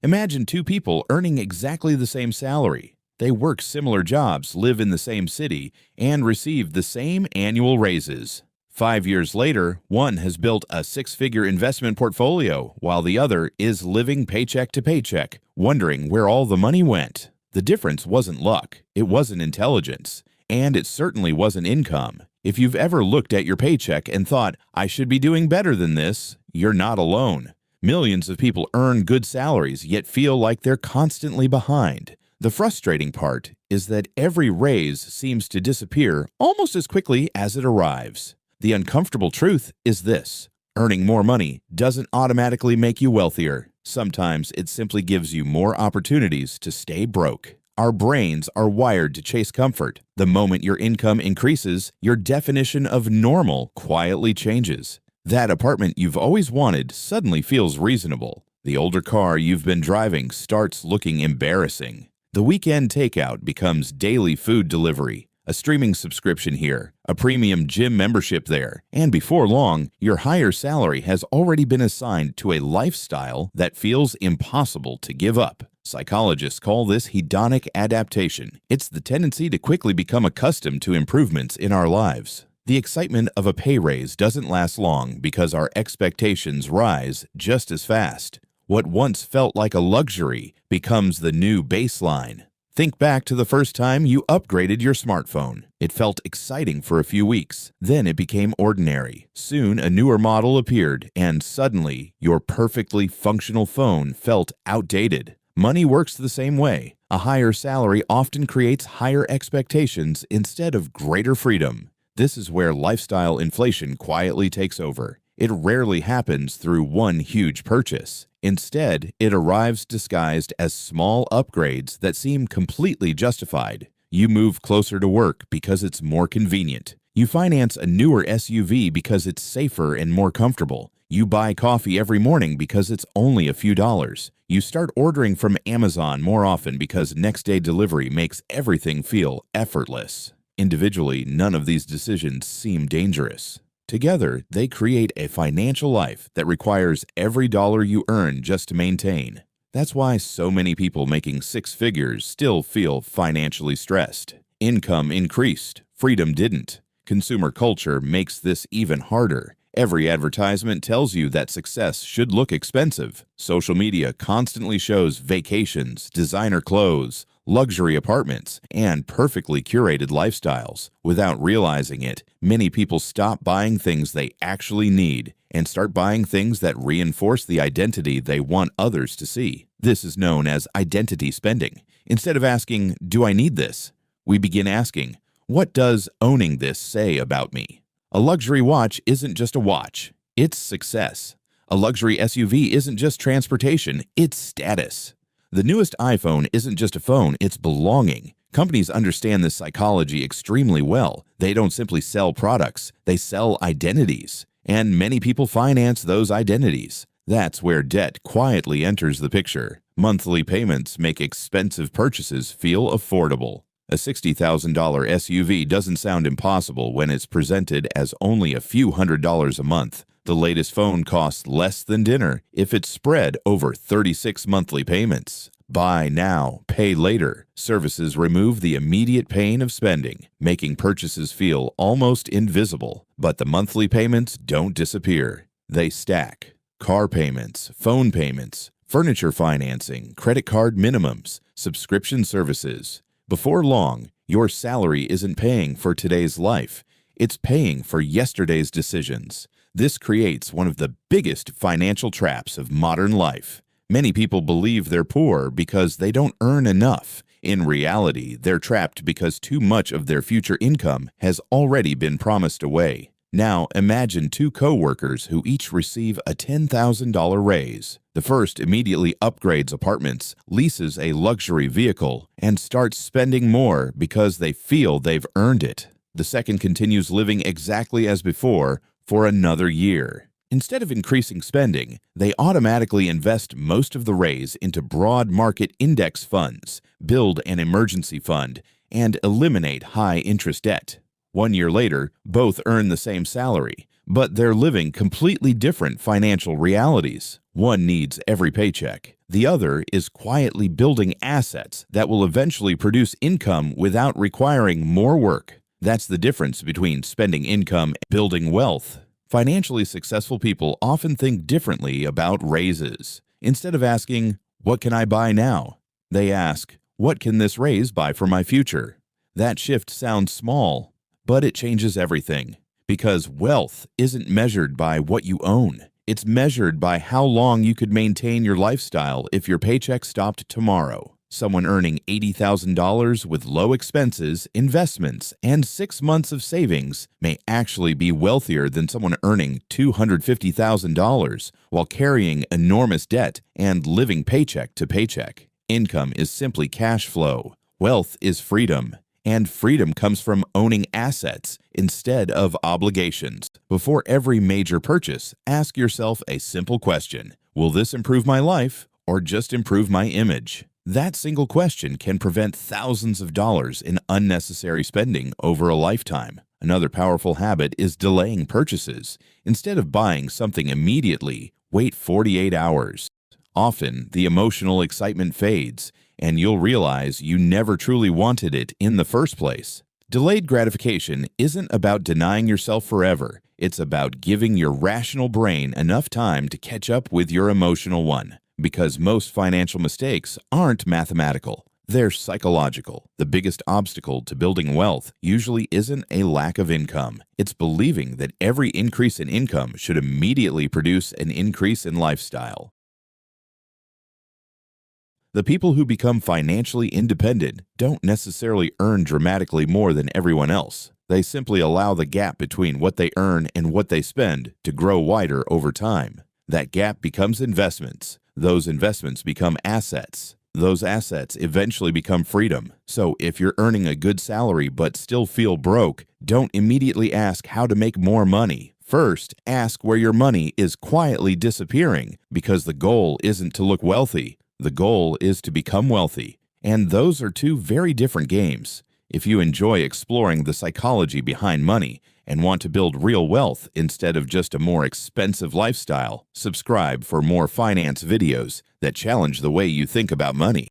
Imagine two people earning exactly the same salary. They work similar jobs, live in the same city, and receive the same annual raises. 5 years later, one has built a six-figure investment portfolio, while the other is living paycheck to paycheck, wondering where all the money went. The difference wasn't luck, it wasn't intelligence, and it certainly wasn't income. If you've ever looked at your paycheck and thought, I should be doing better than this, you're not alone. Millions of people earn good salaries yet feel like they're constantly behind. The frustrating part is that every raise seems to disappear almost as quickly as it arrives. The uncomfortable truth is this: earning more money doesn't automatically make you wealthier. Sometimes it simply gives you more opportunities to stay broke. Our brains are wired to chase comfort. The moment your income increases, your definition of normal quietly changes. That apartment you've always wanted suddenly feels reasonable. The older car you've been driving starts looking embarrassing. The weekend takeout becomes daily food delivery. A streaming subscription here, a premium gym membership there, and before long, your higher salary has already been assigned to a lifestyle that feels impossible to give up. Psychologists call this hedonic adaptation. It's the tendency to quickly become accustomed to improvements in our lives. The excitement of a pay raise doesn't last long because our expectations rise just as fast. What once felt like a luxury becomes the new baseline. Think back to the first time you upgraded your smartphone. It felt exciting for a few weeks. Then it became ordinary. Soon a newer model appeared, and suddenly your perfectly functional phone felt outdated. Money works the same way. A higher salary often creates higher expectations instead of greater freedom. This is where lifestyle inflation quietly takes over. It rarely happens through one huge purchase. Instead, it arrives disguised as small upgrades that seem completely justified. You move closer to work because it's more convenient. You finance a newer SUV because it's safer and more comfortable. You buy coffee every morning because it's only a few dollars. You start ordering from Amazon more often because next-day delivery makes everything feel effortless. Individually, none of these decisions seem dangerous. Together, they create a financial life that requires every dollar you earn just to maintain. That's why so many people making six figures still feel financially stressed. Income increased, freedom didn't. Consumer culture makes this even harder. Every advertisement tells you that success should look expensive. Social media constantly shows vacations, designer clothes, luxury apartments, and perfectly curated lifestyles. Without realizing it, many people stop buying things they actually need and start buying things that reinforce the identity they want others to see. This is known as identity spending. Instead of asking, "Do I need this?" we begin asking, "What does owning this say about me?" A luxury watch isn't just a watch, it's success. A luxury SUV isn't just transportation, it's status. The newest iPhone isn't just a phone, it's belonging. Companies understand this psychology extremely well. They don't simply sell products, they sell identities. And many people finance those identities. That's where debt quietly enters the picture. Monthly payments make expensive purchases feel affordable. A $60,000 SUV doesn't sound impossible when it's presented as only a few $100s a month. The latest phone costs less than dinner if it's spread over 36 monthly payments. Buy now, pay later. Services remove the immediate pain of spending, making purchases feel almost invisible. But the monthly payments don't disappear. They stack. Car payments, phone payments, furniture financing, credit card minimums, subscription services. Before long, your salary isn't paying for today's life. It's paying for yesterday's decisions. This creates one of the biggest financial traps of modern life. Many people believe they're poor because they don't earn enough. In reality, they're trapped because too much of their future income has already been promised away. Now, imagine two co-workers who each receive a $10,000 raise. The first immediately upgrades apartments, leases a luxury vehicle, and starts spending more because they feel they've earned it. The second continues living exactly as before for another year. Instead of increasing spending, they automatically invest most of the raise into broad market index funds, build an emergency fund, and eliminate high-interest debt. 1 year later, both earn the same salary, but they're living completely different financial realities. One needs every paycheck. The other is quietly building assets that will eventually produce income without requiring more work. That's the difference between spending income and building wealth. Financially successful people often think differently about raises. Instead of asking, "What can I buy now?" they ask, "What can this raise buy for my future?" That shift sounds small, but it changes everything. Because wealth isn't measured by what you own. It's measured by how long you could maintain your lifestyle if your paycheck stopped tomorrow. Someone earning $80,000 with low expenses, investments, and 6 months of savings may actually be wealthier than someone earning $250,000 while carrying enormous debt and living paycheck to paycheck. Income is simply cash flow. Wealth is freedom. And freedom comes from owning assets instead of obligations. Before every major purchase, ask yourself a simple question. Will this improve my life or just improve my image? That single question can prevent thousands of dollars in unnecessary spending over a lifetime. Another powerful habit is delaying purchases. Instead of buying something immediately, wait 48 hours. Often, the emotional excitement fades, and you'll realize you never truly wanted it in the first place. Delayed gratification isn't about denying yourself forever. It's about giving your rational brain enough time to catch up with your emotional one. Because most financial mistakes aren't mathematical. They're psychological. The biggest obstacle to building wealth usually isn't a lack of income. It's believing that every increase in income should immediately produce an increase in lifestyle. The people who become financially independent don't necessarily earn dramatically more than everyone else. They simply allow the gap between what they earn and what they spend to grow wider over time. That gap becomes investments. Those investments become assets. Those assets eventually become freedom. So if you're earning a good salary but still feel broke, don't immediately ask how to make more money. First, ask where your money is quietly disappearing, because the goal isn't to look wealthy. The goal is to become wealthy, and those are two very different games. If you enjoy exploring the psychology behind money and want to build real wealth instead of just a more expensive lifestyle, subscribe for more finance videos that challenge the way you think about money.